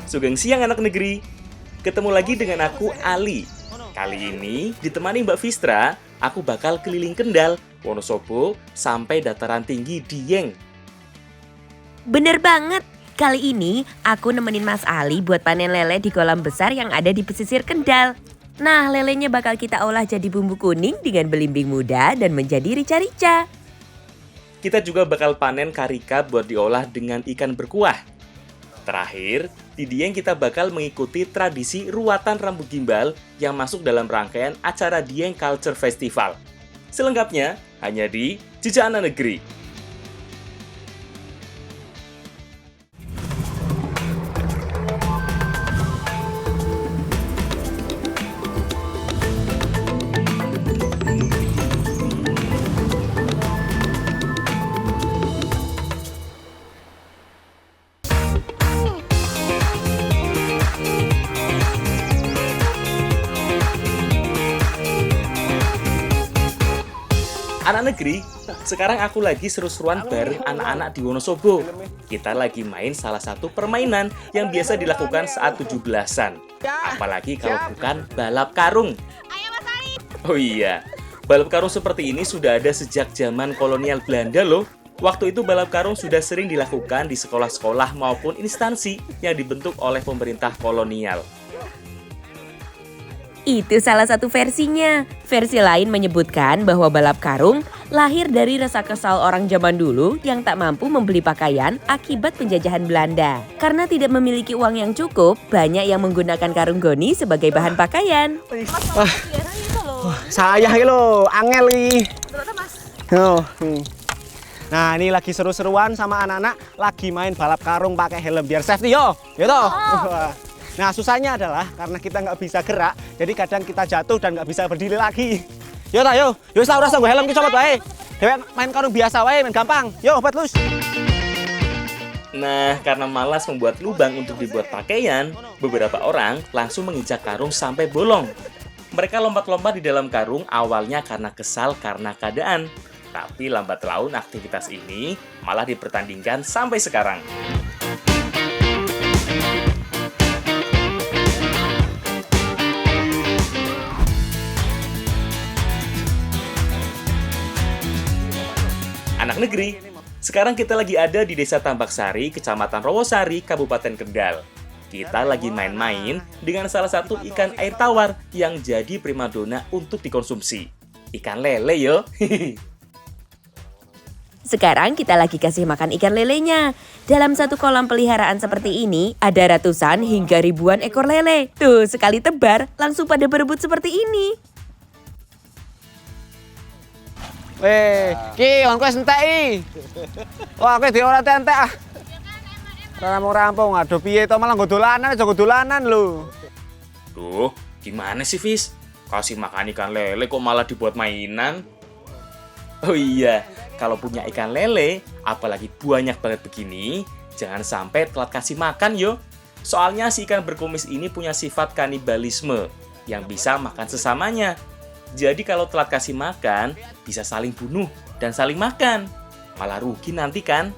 Sugeng siang anak negeri. Ketemu lagi dengan aku Ali. Kali ini ditemani Mbak Vistra, aku bakal keliling Kendal, Wonosobo, sampai dataran tinggi Dieng. Bener banget. Kali ini aku nemenin Mas Ali buat panen lele di kolam besar yang ada di pesisir Kendal. Nah, lelenya bakal kita olah jadi bumbu kuning dengan belimbing muda dan menjadi rica-rica. Kita juga bakal panen karika buat diolah dengan ikan berkuah. Terakhir, di Dieng kita bakal mengikuti tradisi ruatan rambut gimbal yang masuk dalam rangkaian acara Dieng Culture Festival. Selengkapnya hanya di Jejak Anak Negeri. Anak negeri, sekarang aku lagi seru-seruan bareng anak-anak di Wonosobo. Kita lagi main salah satu permainan yang biasa dilakukan saat 17-an. Apalagi kalau bukan balap karung. Oh iya, balap karung seperti ini sudah ada sejak zaman kolonial Belanda loh. Waktu itu balap karung sudah sering dilakukan di sekolah-sekolah maupun instansi yang dibentuk oleh pemerintah kolonial. Itu salah satu versinya. Versi lain menyebutkan bahwa balap karung lahir dari rasa kesal orang zaman dulu yang tak mampu membeli pakaian akibat penjajahan Belanda. Karena tidak memiliki uang yang cukup, banyak yang menggunakan karung goni sebagai bahan pakaian. Saya lo, angel nih. Nah, ini lagi seru-seruan sama anak-anak lagi main balap karung pakai helm biar safety yo. Yo toh. Nah, susahnya adalah karena kita nggak bisa gerak, jadi kadang kita jatuh dan nggak bisa berdiri lagi. Yo ta, yo ora usah gue helm ki sobat wae. Dewek main karung biasa wae, main gampang. Yo, obat lus. Nah, karena malas membuat lubang untuk dibuat pakaian, beberapa orang langsung menginjak karung sampai bolong. Mereka lompat-lompat di dalam karung awalnya karena kesal karena keadaan. Tapi lambat laun aktivitas ini malah dipertandingkan sampai sekarang. Anak negeri, sekarang kita lagi ada di Desa Tambaksari, Kecamatan Rowosari, Kabupaten Kendal. Kita lagi main-main dengan salah satu ikan air tawar yang jadi primadona untuk dikonsumsi. Ikan lele yo. Sekarang kita lagi kasih makan ikan lelenya. Dalam satu kolam peliharaan seperti ini, ada ratusan hingga ribuan ekor lele. Tuh, sekali tebar, langsung pada berebut seperti ini. Ki, on kowe entek i. Wah, kowe dhewe ora entek ah. Ora mau rampung, aduh piye to malah nggo dolanan, aja nggo dolanan lho. Duh, gimana sih, Fis? Kasih makan ikan lele kok malah dibuat mainan? Oh iya, kalau punya ikan lele, apalagi banyak banget begini, jangan sampai telat kasih makan yo. Soalnya si ikan berkumis ini punya sifat kanibalisme yang bisa makan sesamanya. Jadi kalau telat kasih makan, bisa saling bunuh dan saling makan. Malah rugi nanti kan?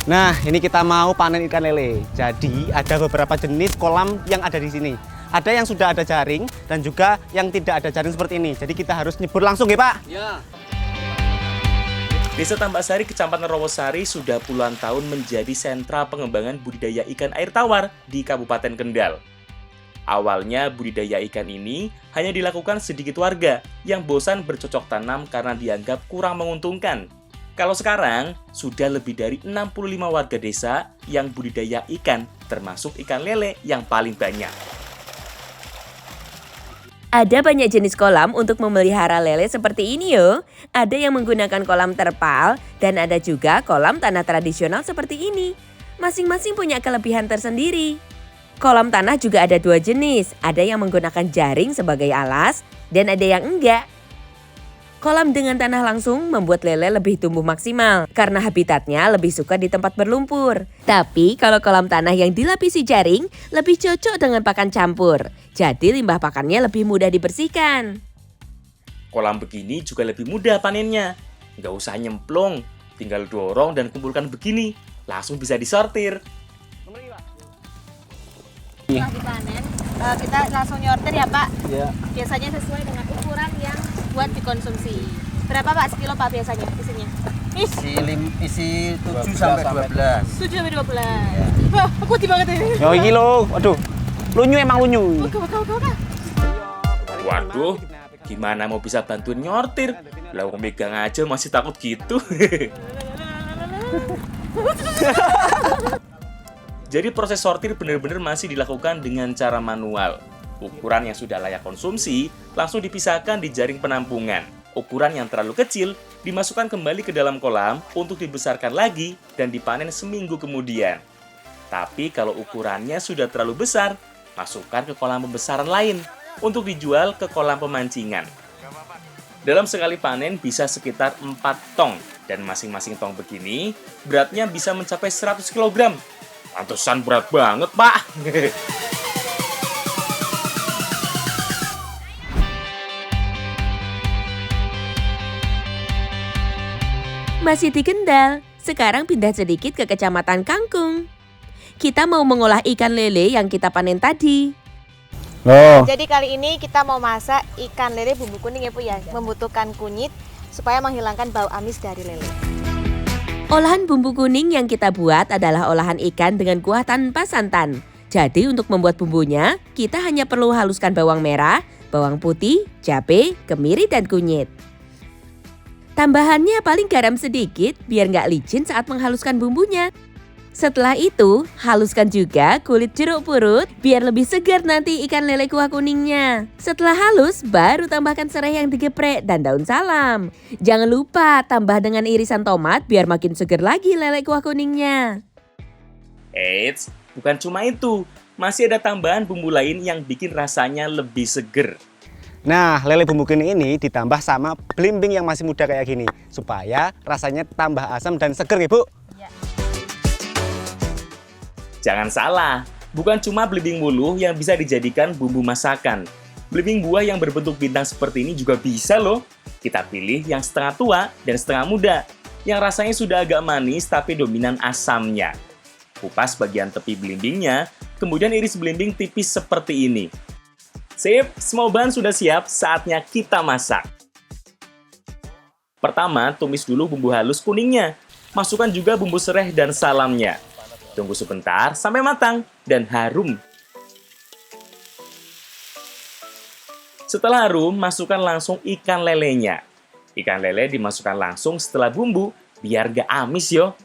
Nah, ini kita mau panen ikan lele. Jadi, ada beberapa jenis kolam yang ada di sini. Ada yang sudah ada jaring dan juga yang tidak ada jaring seperti ini. Jadi kita harus nyebur langsung ya, Pak? Ya. Desa Tambaksari, Kecamatan Rowosari sudah puluhan tahun menjadi sentra pengembangan budidaya ikan air tawar di Kabupaten Kendal. Awalnya budidaya ikan ini hanya dilakukan sedikit warga yang bosan bercocok tanam karena dianggap kurang menguntungkan. Kalau sekarang, sudah lebih dari 65 warga desa yang budidaya ikan, termasuk ikan lele yang paling banyak. Ada banyak jenis kolam untuk memelihara lele seperti ini yo. Ada yang menggunakan kolam terpal dan ada juga kolam tanah tradisional seperti ini. Masing-masing punya kelebihan tersendiri. Kolam tanah juga ada dua jenis, ada yang menggunakan jaring sebagai alas dan ada yang enggak. Kolam dengan tanah langsung membuat lele lebih tumbuh maksimal karena habitatnya lebih suka di tempat berlumpur. Tapi kalau kolam tanah yang dilapisi jaring lebih cocok dengan pakan campur, jadi limbah pakannya lebih mudah dibersihkan. Kolam begini juga lebih mudah panennya, nggak usah nyemplung, tinggal dorong dan kumpulkan begini, langsung bisa disortir. setelah dipanen kita langsung nyortir ya Pak. Iya. Biasanya sesuai dengan ukuran yang buat dikonsumsi. Berapa Pak sekilo Pak biasanya isinya? Isi 7 sampai 12. 7 sampai 12. Wah, aku di banget ini. Yo iki lho, waduh. Lunyu emang lunyu. Oke. Waduh, gimana mau bisa bantuin nyortir? Lah wong megang aja masih takut gitu. Jadi proses sortir benar-benar masih dilakukan dengan cara manual. Ukuran yang sudah layak konsumsi langsung dipisahkan di jaring penampungan. Ukuran yang terlalu kecil dimasukkan kembali ke dalam kolam untuk dibesarkan lagi dan dipanen seminggu kemudian. Tapi kalau ukurannya sudah terlalu besar, masukkan ke kolam pembesaran lain untuk dijual ke kolam pemancingan. Dalam sekali panen bisa sekitar 4 tong dan masing-masing tong begini beratnya bisa mencapai 100 kg. Pantesan berat banget, Pak. Masih di Kendal, sekarang pindah sedikit ke Kecamatan Kangkung. Kita mau mengolah ikan lele yang kita panen tadi. Loh. Jadi kali ini kita mau masak ikan lele bumbu kuning ya Bu ya. Membutuhkan kunyit supaya menghilangkan bau amis dari lele. Olahan bumbu kuning yang kita buat adalah olahan ikan dengan kuah tanpa santan. Jadi untuk membuat bumbunya, kita hanya perlu haluskan bawang merah, bawang putih, cabai, kemiri, dan kunyit. Tambahannya paling garam sedikit biar nggak licin saat menghaluskan bumbunya. Setelah itu, haluskan juga kulit jeruk purut biar lebih segar nanti ikan lele kuah kuningnya. Setelah halus, baru tambahkan serai yang digeprek dan daun salam. Jangan lupa tambah dengan irisan tomat biar makin segar lagi lele kuah kuningnya. Eits, bukan cuma itu. Masih ada tambahan bumbu lain yang bikin rasanya lebih seger. Nah, lele bumbu kuning ini ditambah sama belimbing yang masih muda kayak gini supaya rasanya tambah asam dan seger ya, Bu. Jangan salah, bukan cuma belimbing wuluh yang bisa dijadikan bumbu masakan. Belimbing buah yang berbentuk bintang seperti ini juga bisa loh. Kita pilih yang setengah tua dan setengah muda, yang rasanya sudah agak manis tapi dominan asamnya. Kupas bagian tepi belimbingnya, kemudian iris belimbing tipis seperti ini. Sip, semua bahan sudah siap, saatnya kita masak. Pertama, tumis dulu bumbu halus kuningnya. Masukkan juga bumbu serai dan salamnya. Tunggu sebentar sampai matang dan harum. Setelah harum, masukkan langsung ikan lelenya. Ikan lele dimasukkan langsung setelah bumbu, biar gak amis yo.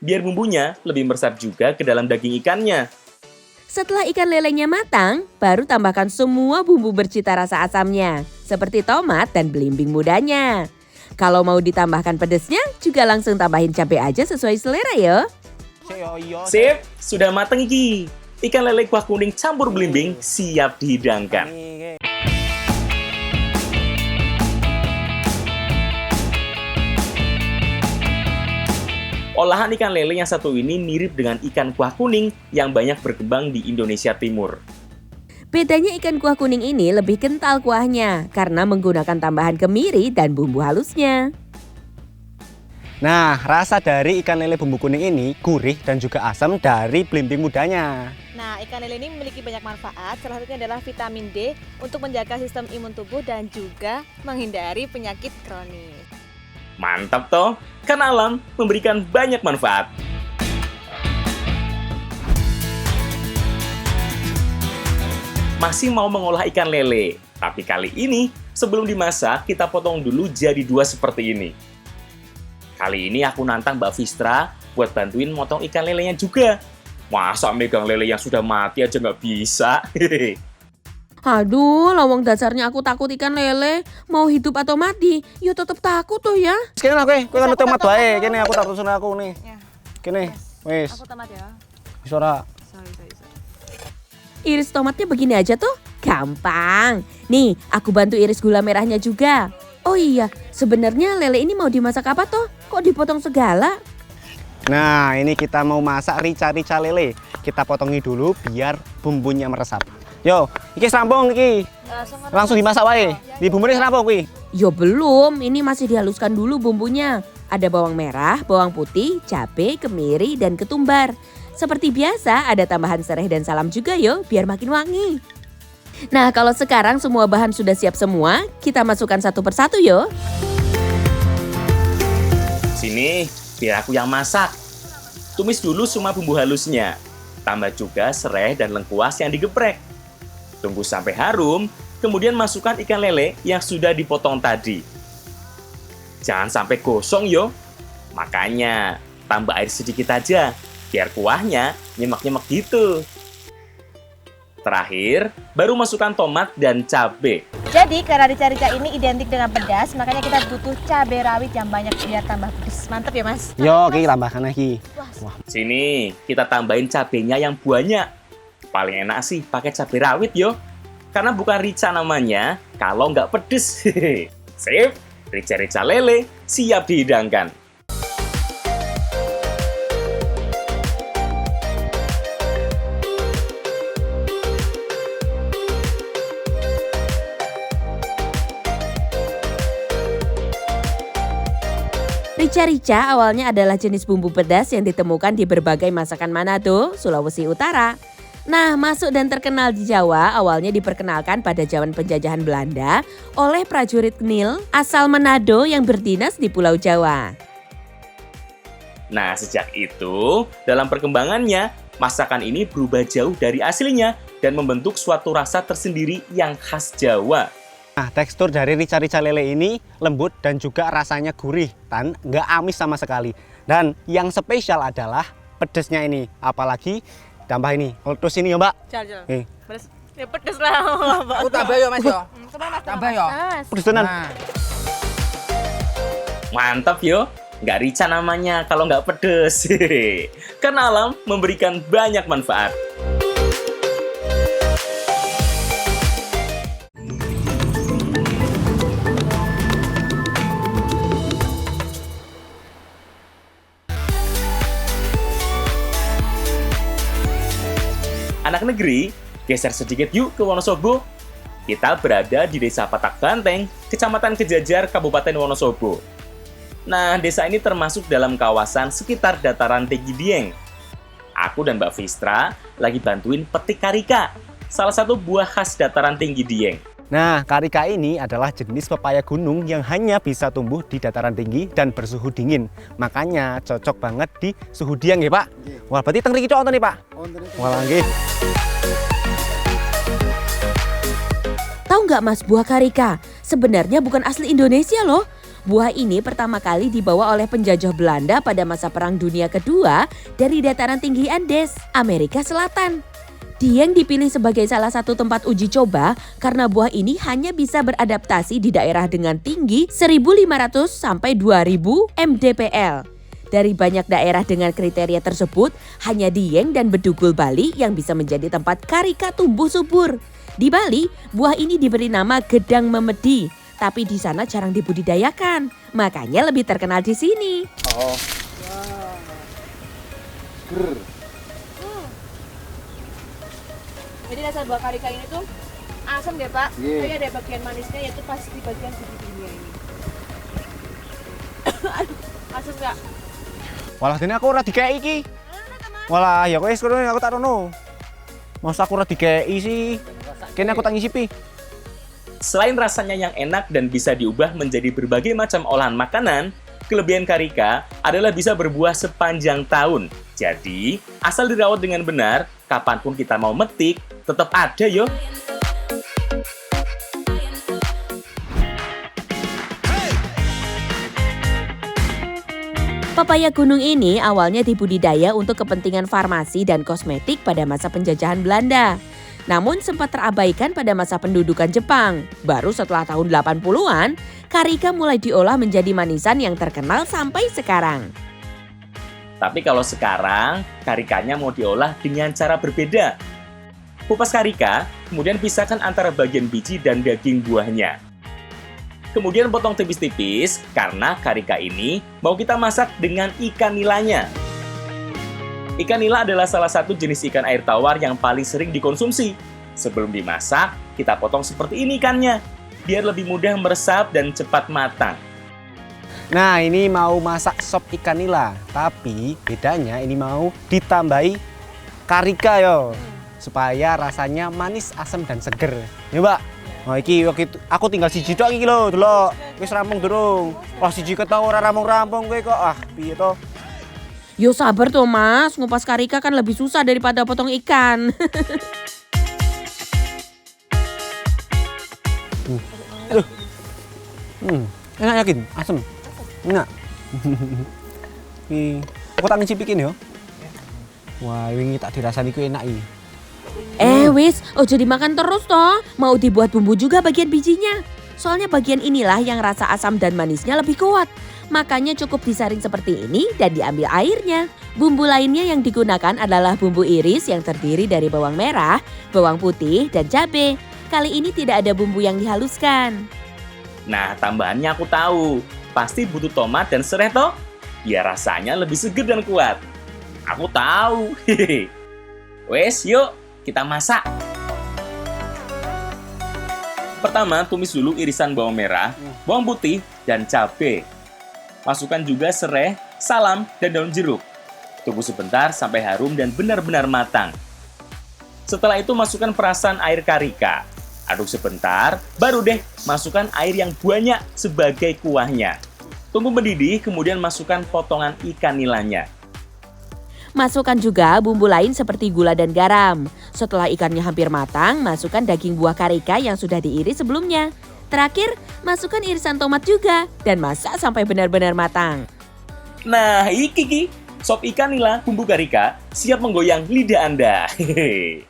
Biar bumbunya lebih meresap juga ke dalam daging ikannya. Setelah ikan lelenya matang, baru tambahkan semua bumbu bercita rasa asamnya, seperti tomat dan belimbing mudanya. Kalau mau ditambahkan pedesnya, juga langsung tambahin cabai aja sesuai selera ya. Sip, sudah matang iki. Ikan lele kuah kuning campur belimbing siap dihidangkan. Olahan ikan lele yang satu ini mirip dengan ikan kuah kuning yang banyak berkembang di Indonesia Timur. Bedanya ikan kuah kuning ini lebih kental kuahnya karena menggunakan tambahan kemiri dan bumbu halusnya. Nah, rasa dari ikan lele bumbu kuning ini gurih dan juga asam dari belimbing mudanya. Nah, ikan lele ini memiliki banyak manfaat. Salah satunya adalah vitamin D untuk menjaga sistem imun tubuh dan juga menghindari penyakit kronis. Mantap toh, kan alam memberikan banyak manfaat. Masih mau mengolah ikan lele, tapi kali ini sebelum dimasak kita potong dulu jadi dua seperti ini. Kali ini aku nantang Mbak Vistra buat bantuin motong ikan lelenya juga. Masa megang lele yang sudah mati aja nggak bisa? Aduh, lawang dasarnya aku takut ikan lele. Mau hidup atau mati, ya tetap takut tuh ya. Kene lah kowe kan Aku tomat tomat wae. ya. Kene aku tak tusun aku nih. Ya. Kene, wis. Aku tomat ya. Wis ora. Sorry. Iris tomatnya begini aja tuh, gampang. Nih, aku bantu iris gula merahnya juga. Oh iya, sebenarnya lele ini mau dimasak apa toh? Kok dipotong segala? Nah, ini kita mau masak rica-rica lele. Kita potongi dulu biar bumbunya meresap. Yo, iki serampung iki. Langsung dimasak wae. Di bumbunya serampung kuwi. Yo belum, ini masih dihaluskan dulu bumbunya. Ada bawang merah, bawang putih, cabai, kemiri, dan ketumbar. Seperti biasa, ada tambahan serai dan salam juga yo, biar makin wangi. Nah, kalau sekarang semua bahan sudah siap semua, kita masukkan satu persatu yo. Sini, biar aku yang masak. Tumis dulu semua bumbu halusnya. Tambah juga serai dan lengkuas yang digeprek. Tunggu sampai harum, kemudian masukkan ikan lele yang sudah dipotong tadi. Jangan sampai gosong yo. Makanya, tambah air sedikit aja, biar kuahnya nyemek-nyemek gitu. Terakhir, baru masukkan tomat dan cabai. Jadi karena rica-rica ini identik dengan pedas, makanya kita butuh cabai rawit yang banyak biar tambah pedas. Mantap ya mas? Yo, Ki tambahkan lagi. Sini, kita tambahin cabenya yang banyak. Paling enak sih pakai cabai rawit yo. Karena bukan rica namanya, kalau nggak pedes. Sip, rica-rica lele siap dihidangkan. Rica-rica awalnya adalah jenis bumbu pedas yang ditemukan di berbagai masakan Manado, Sulawesi Utara. Nah, masuk dan terkenal di Jawa awalnya diperkenalkan pada zaman penjajahan Belanda oleh prajurit Nil asal Manado yang berdinas di Pulau Jawa. Nah, sejak itu, dalam perkembangannya, masakan ini berubah jauh dari aslinya dan membentuk suatu rasa tersendiri yang khas Jawa. Nah, tekstur dari rica-rica lele ini lembut dan juga rasanya gurih dan nggak amis sama sekali. Dan yang spesial adalah pedesnya ini, apalagi tambah ini. Terus ini ya Mbak. Jalan-jalan. Pedes. Ya pedes lah. Aku tambah yo Mas yo. Tambah yo. Pedes tenan. Nah, Mantap yo, nggak rica namanya kalau nggak pedes. Karena alam memberikan banyak manfaat. Anak negeri, geser sedikit yuk ke Wonosobo. Kita berada di Desa Patak Banteng, Kecamatan Kejajar, Kabupaten Wonosobo. Nah, desa ini termasuk dalam kawasan sekitar dataran tinggi Dieng. Aku dan Mbak Fistra lagi bantuin petik karika, salah satu buah khas dataran tinggi Dieng. Nah, karika ini adalah jenis pepaya gunung yang hanya bisa tumbuh di dataran tinggi dan bersuhu dingin. Makanya cocok banget di suhu Dieng ya Pak. Wah, berarti teng mriki nih Pak. Wah, nggih. Tahu nggak mas, buah karika sebenarnya bukan asli Indonesia loh. Buah ini pertama kali dibawa oleh penjajah Belanda pada masa Perang Dunia Kedua dari dataran tinggi Andes, Amerika Selatan. Dieng dipilih sebagai salah satu tempat uji coba karena buah ini hanya bisa beradaptasi di daerah dengan tinggi 1.500 sampai 2.000 mdpl. Dari banyak daerah dengan kriteria tersebut, hanya Dieng dan Bedugul Bali yang bisa menjadi tempat karika tumbuh subur. Di Bali, buah ini diberi nama gedang memedi, tapi di sana jarang dibudidayakan, makanya lebih terkenal di sini. Jadi rasa buah karika ini tuh asam deh Pak. Iya. Tapi ada bagian manisnya yaitu pas di bagian bijinya ini. Aduh, asam nggak? Walah dene aku ora dikei iki. Walah ya wis kono aku tak rono. Masa aku ora dikei sih. Kene aku tak ngisipi. Selain rasanya yang enak dan bisa diubah menjadi berbagai macam olahan makanan, kelebihan karika adalah bisa berbuah sepanjang tahun. Jadi, asal dirawat dengan benar, kapanpun kita mau metik, tetap ada yo. Pepaya gunung ini awalnya dibudidaya untuk kepentingan farmasi dan kosmetik pada masa penjajahan Belanda. Namun sempat terabaikan pada masa pendudukan Jepang. Baru setelah tahun 80-an, karika mulai diolah menjadi manisan yang terkenal sampai sekarang. Tapi kalau sekarang, karikanya mau diolah dengan cara berbeda. Kupas karika, kemudian pisahkan antara bagian biji dan daging buahnya. Kemudian potong tipis-tipis karena karika ini mau kita masak dengan ikan nilanya. Ikan nila adalah salah satu jenis ikan air tawar yang paling sering dikonsumsi. Sebelum dimasak, kita potong seperti ini ikannya, biar lebih mudah meresap dan cepat matang. Nah, ini mau masak sop ikan nila, tapi bedanya ini mau ditambahi karika yo, supaya rasanya manis, asam dan seger. Ya, Mbak. Nah, iki waktu itu aku tinggal siji tok iki lho, delok. Wis rampung durung. Wah, siji ketau ora rampung-rampung kowe kok. Ah, piye to? Yo sabar tuh Mas, ngupas karika kan lebih susah daripada potong ikan. Enak yakin? Asem. Enak. Aku tak ngicipikin yo. Wah, wingi tak dirasani ku enak iki. Wis, ojo dimakan terus toh. Mau dibuat bumbu juga bagian bijinya. Soalnya bagian inilah yang rasa asam dan manisnya lebih kuat. Makanya cukup disaring seperti ini dan diambil airnya. Bumbu lainnya yang digunakan adalah bumbu iris yang terdiri dari bawang merah, bawang putih, dan cabai. Kali ini tidak ada bumbu yang dihaluskan. Nah, tambahannya aku tahu. Pasti butuh tomat dan serai toh? Biar rasanya lebih seger dan kuat. Aku tahu. Wes, yuk kita masak. Pertama, tumis dulu irisan bawang merah, bawang putih, dan cabai. Masukkan juga serai, salam, dan daun jeruk. Tunggu sebentar sampai harum dan benar-benar matang. Setelah itu masukkan perasan air karika. Aduk sebentar, baru deh masukkan air yang banyak sebagai kuahnya. Tunggu mendidih, kemudian masukkan potongan ikan nilanya. Masukkan juga bumbu lain seperti gula dan garam. Setelah ikannya hampir matang, masukkan daging buah karika yang sudah diiris sebelumnya. Terakhir, masukkan irisan tomat juga dan masak sampai benar-benar matang. Nah, iki sop ikan nila bumbu karika siap menggoyang lidah Anda. Hehehe.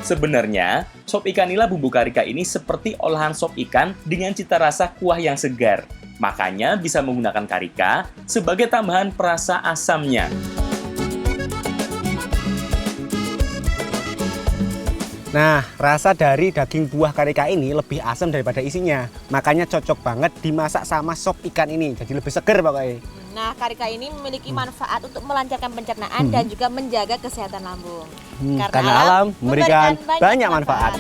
Sebenarnya, sop ikan nila bumbu karika ini seperti olahan sop ikan dengan cita rasa kuah yang segar. Makanya bisa menggunakan karika sebagai tambahan perasa asamnya. Nah, rasa dari daging buah karika ini lebih asam daripada isinya. Makanya cocok banget dimasak sama sop ikan ini. Jadi lebih seger pokoknya. Nah, karika ini memiliki manfaat untuk melancarkan pencernaan dan juga menjaga kesehatan lambung. Karena alam memberikan banyak manfaat.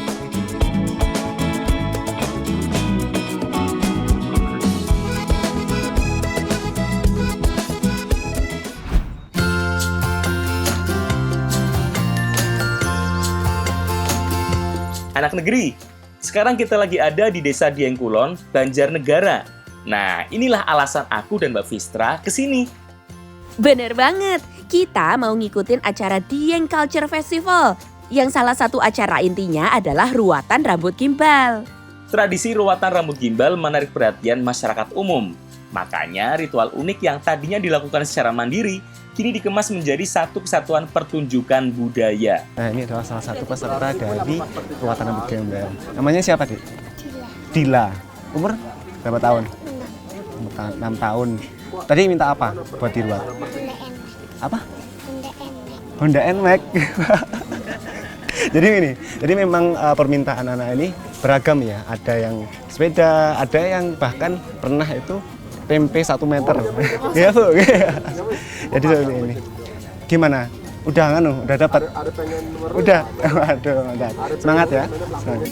Anak negeri, sekarang kita lagi ada di Desa Dieng Kulon, Banjarnegara. Nah, inilah alasan aku dan Mbak Vistra kesini. Bener banget, kita mau ngikutin acara Dieng Culture Festival. Yang salah satu acara intinya adalah ruatan rambut gimbal. Tradisi ruatan rambut gimbal menarik perhatian masyarakat umum. Makanya ritual unik yang tadinya dilakukan secara mandiri, kini dikemas menjadi satu kesatuan pertunjukan budaya. Nah, ini adalah salah satu peserta dari ruatan rambut gembel. Namanya siapa, Dik? Dila. Umur berapa tahun? 6 tahun. Tadi minta apa buat diruat? Apa? Honda NMAX. Jadi memang permintaan anak ini beragam ya. Ada yang sepeda, ada yang bahkan pernah itu tempe 1 meter. Ya, Bu. Jadi seperti ini. Gimana? Udah dapat? Udah. Waduh, mantap. Semangat ya. Semangat.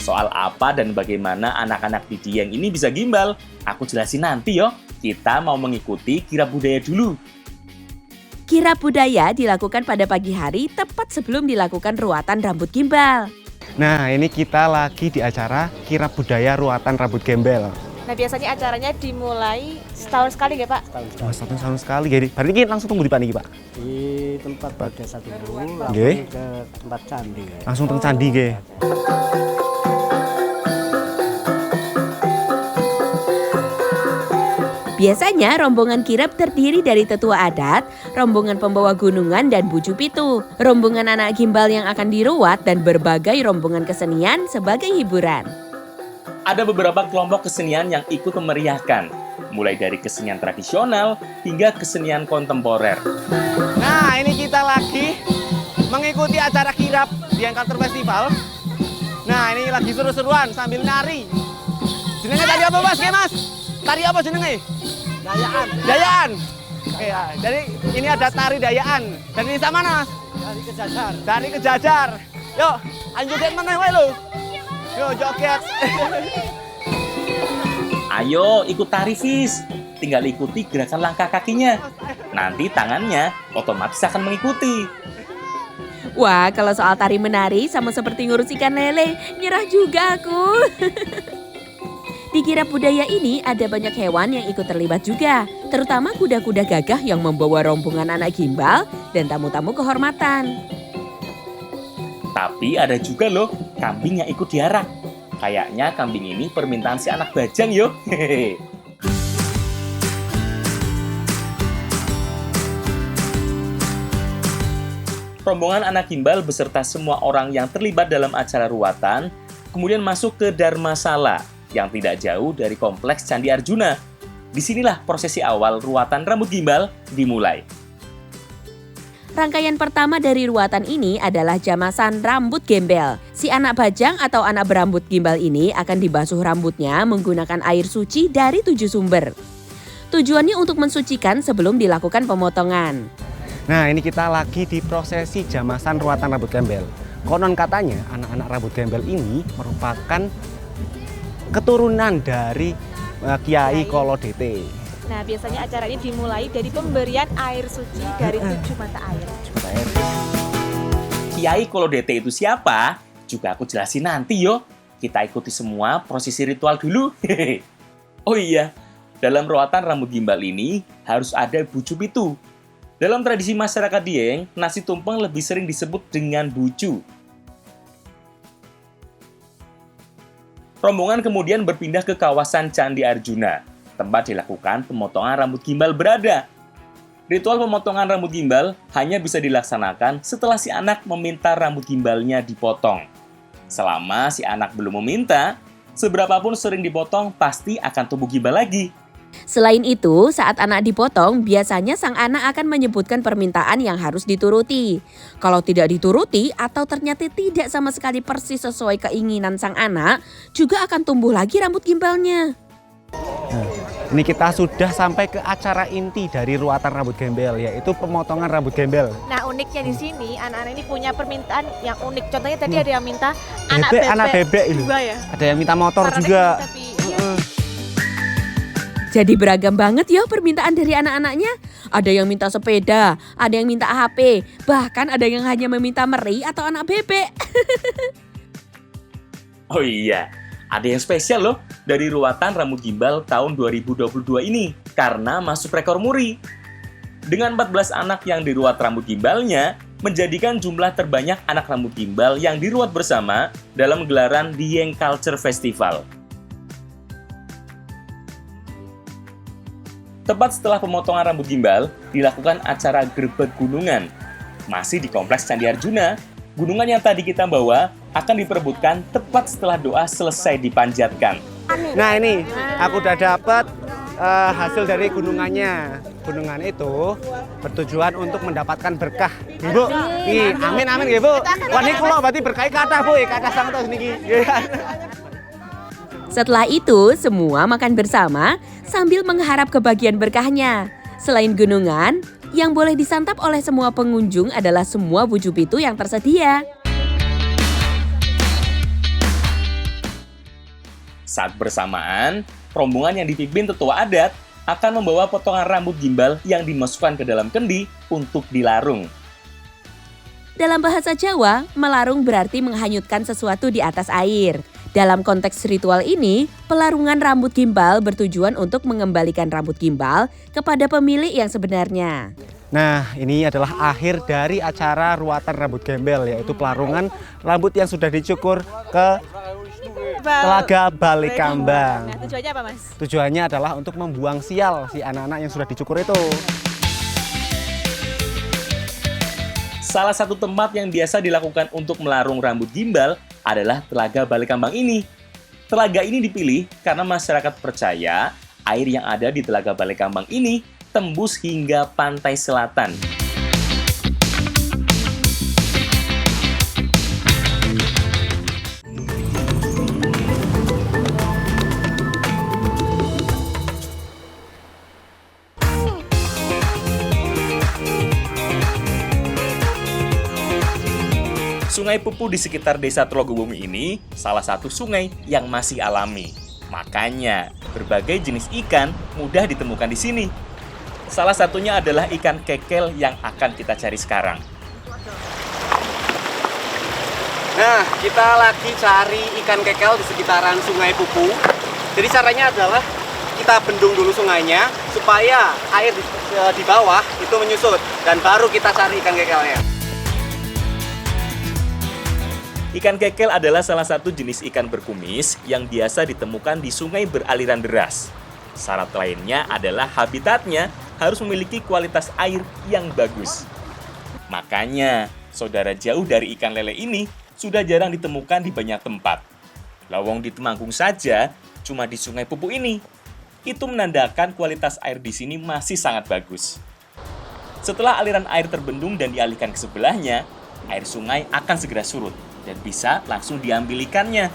Soal apa dan bagaimana anak-anak di Dieng ini bisa gimbal, aku jelasin nanti yo. Kita mau mengikuti kirab budaya dulu. Kirab budaya dilakukan pada pagi hari tepat sebelum dilakukan ruatan rambut gimbal. Nah, ini kita lagi di acara kirab budaya ruatan rambut gembel. Nah, biasanya acaranya dimulai setahun sekali nggak, Pak? Setahun sekali. Jadi, berarti kita langsung tunggu di mana iki, Pak? Di tempat desa dulu, Nggih. langsung ke tempat candi. Langsung teng candi nggih. Biasanya rombongan kirab terdiri dari tetua adat, rombongan pembawa gunungan dan bucu pitu, rombongan anak gimbal yang akan diruat dan berbagai rombongan kesenian sebagai hiburan. Ada beberapa kelompok kesenian yang ikut memeriahkan, mulai dari kesenian tradisional hingga kesenian kontemporer. Nah, ini kita lagi mengikuti acara kirab Dieng Culture Festival. Nah, ini lagi seru-seruan sambil nari. Jenenge tadi apa, Mas? Mas? Tari apa jenenge? Dayaan. Dayaan. Oke ya, jadi ini ada tari dayaan. Dan ini sama mana, Mas? Dari Kejajar. Dari Kejajar. Yuk, anjurin meneh wae lho. Yuk, joget. Ayo ikut tari, Fis. Tinggal ikuti gerakan langkah kakinya. Nanti tangannya otomatis akan mengikuti. Wah, kalau soal tari menari sama seperti ngurus ikan lele, nyerah juga aku. Di kirab budaya ini ada banyak hewan yang ikut terlibat juga, terutama kuda-kuda gagah yang membawa rombongan anak gimbal dan tamu-tamu kehormatan. Tapi ada juga loh kambing yang ikut diarak. Kayaknya kambing ini permintaan si anak bajang yo. Hehehe. Rombongan anak gimbal beserta semua orang yang terlibat dalam acara ruatan kemudian masuk ke Dharmasala yang tidak jauh dari kompleks Candi Arjuna. Disinilah prosesi awal ruatan rambut gimbal dimulai. Rangkaian pertama dari ruatan ini adalah jamasan rambut gembel. Si anak bajang atau anak berambut gimbal ini akan dibasuh rambutnya menggunakan air suci dari 7 sumber. Tujuannya untuk mensucikan sebelum dilakukan pemotongan. Nah, ini kita lagi di prosesi jamasan ruatan rambut gembel. Konon katanya anak-anak rambut gembel ini merupakan keturunan dari Kiai Kolodete. Nah, biasanya acara ini dimulai dari pemberian air suci dari 7 mata air. Kiai Kolodete itu siapa? Juga aku jelasin nanti yo. Kita ikuti semua prosesi ritual dulu. Hehehe. Oh iya, dalam ruatan rambut gimbal ini harus ada bucu pitu. Dalam tradisi masyarakat Dieng, nasi tumpeng lebih sering disebut dengan bucu. Rombongan kemudian berpindah ke kawasan Candi Arjuna, tempat dilakukan pemotongan rambut gimbal berada. Ritual pemotongan rambut gimbal hanya bisa dilaksanakan setelah si anak meminta rambut gimbalnya dipotong. Selama si anak belum meminta, seberapapun sering dipotong pasti akan tumbuh gimbal lagi. Selain itu, saat anak dipotong, biasanya sang anak akan menyebutkan permintaan yang harus dituruti. Kalau tidak dituruti atau ternyata tidak sama sekali persis sesuai keinginan sang anak, juga akan tumbuh lagi rambut gimbalnya. Nah, ini kita sudah sampai ke acara inti dari ruatan rambut gembel, yaitu pemotongan rambut gembel. Nah, uniknya di sini anak-anak ini punya permintaan yang unik. Contohnya tadi ada yang minta anak Bebek, bebek. anak bebek ini. Juga ya. Ada yang minta motor Karena juga. tapi, iya. Jadi beragam banget ya permintaan dari anak-anaknya. Ada yang minta sepeda, ada yang minta HP, bahkan ada yang hanya meminta meri atau anak bebek. Oh iya, ada yang spesial loh dari ruatan rambut gimbal tahun 2022 ini karena masuk rekor muri. Dengan 14 anak yang diruat rambut gimbalnya, menjadikan jumlah terbanyak anak rambut gimbal yang diruat bersama dalam gelaran Dieng Culture Festival. Tepat setelah pemotongan rambut gimbal, dilakukan acara Grebeg Gunungan. Masih di kompleks Candi Arjuna, gunungan yang tadi kita bawa akan diperebutkan tepat setelah doa selesai dipanjatkan. Nah, ini aku udah dapat hasil dari gunungannya. Gunungan itu bertujuan untuk mendapatkan berkah. Ibu, nih, amin amin ya, Bu. Wah, ini kulo berarti berkah kathah, Bu. Kathah sangat niki. Setelah itu, semua makan bersama sambil mengharap kebagian berkahnya. Selain gunungan, yang boleh disantap oleh semua pengunjung adalah semua bucu pitu yang tersedia. Saat bersamaan, rombongan yang dipimpin tetua adat akan membawa potongan rambut gimbal yang dimasukkan ke dalam kendi untuk dilarung. Dalam bahasa Jawa, melarung berarti menghanyutkan sesuatu di atas air. Dalam konteks ritual ini, pelarungan rambut gimbal bertujuan untuk mengembalikan rambut gimbal kepada pemilik yang sebenarnya. Nah, ini adalah akhir dari acara ruatan rambut gembel, yaitu pelarungan rambut yang sudah dicukur ke Telaga Balikambang. Nah, tujuannya apa, Mas? Tujuannya adalah untuk membuang sial si anak-anak yang sudah dicukur itu. Salah satu tempat yang biasa dilakukan untuk melarung rambut gimbal adalah Telaga Balikambang ini. Telaga ini dipilih karena masyarakat percaya air yang ada di Telaga Balikambang ini tembus hingga pantai selatan. Sungai Pupu di sekitar desa Telogobumi ini salah satu sungai yang masih alami. Makanya, berbagai jenis ikan mudah ditemukan di sini. Salah satunya adalah ikan kekel yang akan kita cari sekarang. Nah, kita lagi cari ikan kekel di sekitaran Sungai Pupu. Jadi caranya adalah kita bendung dulu sungainya supaya air di bawah itu menyusut dan baru kita cari ikan kekelnya. Ikan kekel adalah salah satu jenis ikan berkumis yang biasa ditemukan di sungai beraliran deras. Syarat lainnya adalah habitatnya harus memiliki kualitas air yang bagus. Makanya, saudara jauh dari ikan lele ini sudah jarang ditemukan di banyak tempat. Lawang di Temanggung saja cuma di Sungai Pupu ini. Itu menandakan kualitas air di sini masih sangat bagus. Setelah aliran air terbendung dan dialihkan ke sebelahnya, air sungai akan segera surut dan bisa langsung diambil ikannya.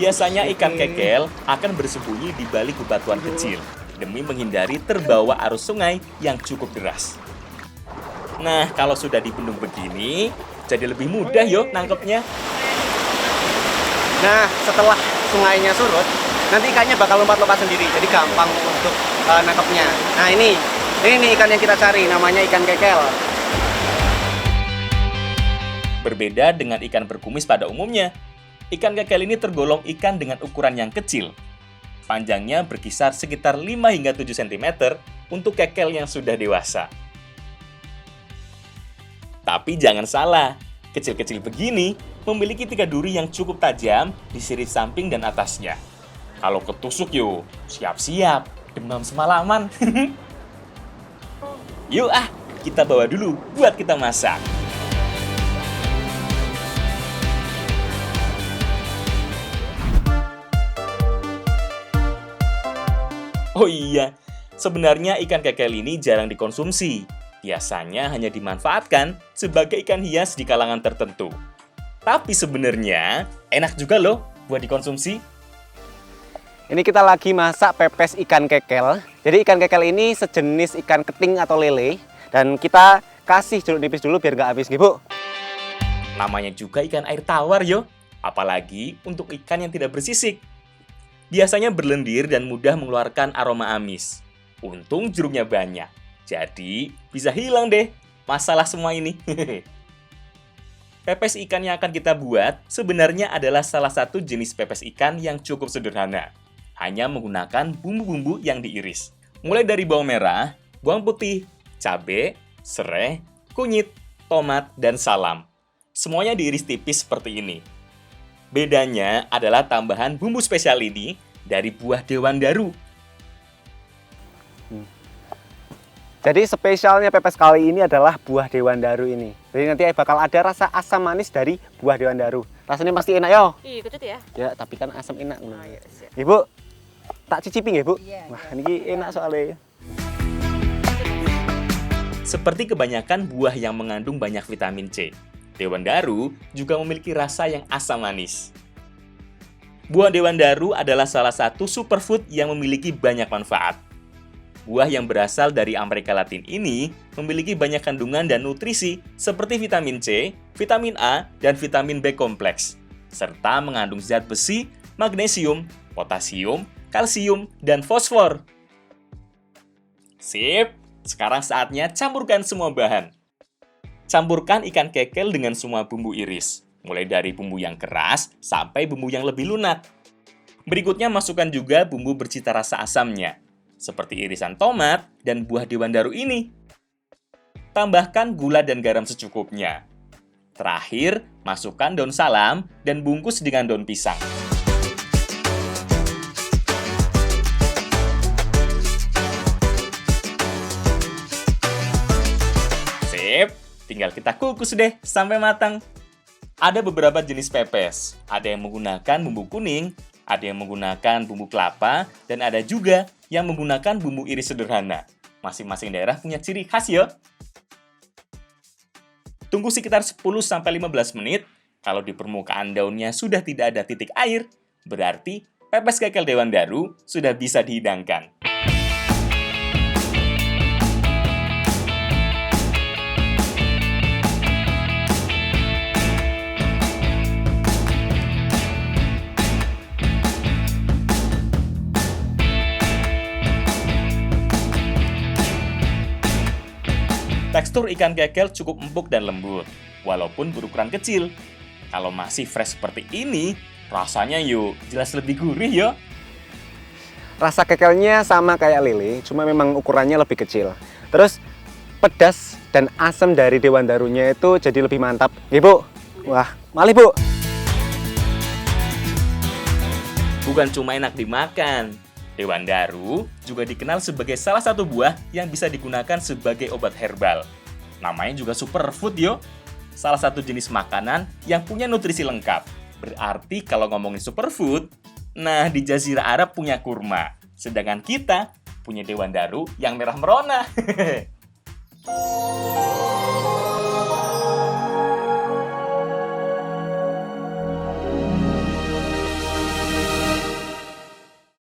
Biasanya ikan kekel akan bersembunyi di balik bebatuan kecil demi menghindari terbawa arus sungai yang cukup deras. Nah, kalau sudah dibendung begini, jadi lebih mudah yo nangkepnya. Nah, setelah sungainya surut, nanti ikannya bakal lompat-lompat sendiri, jadi gampang untuk nangkepnya. Nah, ini ikan yang kita cari, namanya ikan kekel. Berbeda dengan ikan berkumis pada umumnya, ikan kekel ini tergolong ikan dengan ukuran yang kecil. Panjangnya berkisar sekitar 5 hingga 7 cm untuk kekel yang sudah dewasa. Tapi jangan salah, kecil-kecil begini memiliki 3 duri yang cukup tajam di sirip samping dan atasnya. Kalau ketusuk yuk, siap-siap, demam semalaman. Yuk kita bawa dulu buat kita masak. Oh iya, sebenarnya ikan kekel ini jarang dikonsumsi. Biasanya hanya dimanfaatkan sebagai ikan hias di kalangan tertentu. Tapi sebenarnya enak juga loh buat dikonsumsi. Ini kita lagi masak pepes ikan kekel. Jadi ikan kekel ini sejenis ikan keting atau lele. Dan kita kasih jeruk nipis dulu biar nggak habis, Bu. Namanya juga ikan air tawar yo. Apalagi untuk ikan yang tidak bersisik. Biasanya berlendir dan mudah mengeluarkan aroma amis. Untung jeruknya banyak. Jadi bisa hilang deh masalah semua ini. Pepes ikan yang akan kita buat sebenarnya adalah salah satu jenis pepes ikan yang cukup sederhana. Hanya menggunakan bumbu-bumbu yang diiris. Mulai dari bawang merah, bawang putih, cabai, serai, kunyit, tomat, dan salam. Semuanya diiris tipis seperti ini. Bedanya adalah tambahan bumbu spesial ini dari buah dewandaru. Jadi spesialnya pepes kali ini adalah buah dewandaru ini. Jadi nanti bakal ada rasa asam manis dari buah dewandaru. Rasanya pasti enak yo. Ih, kecut ya. Ya, tapi kan asam enak. Ibu, tak cicipi nggih, Bu? Wah, ini enak soalnya. Seperti kebanyakan buah yang mengandung banyak vitamin C, dewandaru juga memiliki rasa yang asam manis. Buah dewandaru adalah salah satu superfood yang memiliki banyak manfaat. Buah yang berasal dari Amerika Latin ini memiliki banyak kandungan dan nutrisi seperti vitamin C, vitamin A, dan vitamin B kompleks, serta mengandung zat besi, magnesium, potasium, kalsium, dan fosfor. Sip, sekarang saatnya campurkan semua bahan. Campurkan ikan kekel dengan semua bumbu iris, mulai dari bumbu yang keras sampai bumbu yang lebih lunak. Berikutnya masukkan juga bumbu bercita rasa asamnya, seperti irisan tomat dan buah dewandaru ini. Tambahkan gula dan garam secukupnya. Terakhir, masukkan daun salam dan bungkus dengan daun pisang. Sip, tinggal kita kukus deh sampai matang. Ada beberapa jenis pepes. Ada yang menggunakan bumbu kuning, ada yang menggunakan bumbu kelapa, dan ada juga yang menggunakan bumbu iris sederhana. Masing-masing daerah punya ciri khas ya. Tunggu sekitar 10-15 menit. Kalau di permukaan daunnya sudah tidak ada titik air, berarti pepes kekel dewandaru sudah bisa dihidangkan. Tekstur ikan kekel cukup empuk dan lembut, walaupun berukuran kecil. Kalau masih fresh seperti ini, rasanya yuk jelas lebih gurih yo. Rasa kekelnya sama kayak lele, cuma memang ukurannya lebih kecil. Terus pedas dan asam dari Dewan Darunya itu jadi lebih mantap. Nih, Bu. Wah, mali, Bu. Bukan cuma enak dimakan, Dewan Daru juga dikenal sebagai salah satu buah yang bisa digunakan sebagai obat herbal. Namanya juga superfood yo. Salah satu jenis makanan yang punya nutrisi lengkap. Berarti kalau ngomongin superfood, nah di Jazirah Arab punya kurma. Sedangkan kita punya Dewan Daru yang merah merona.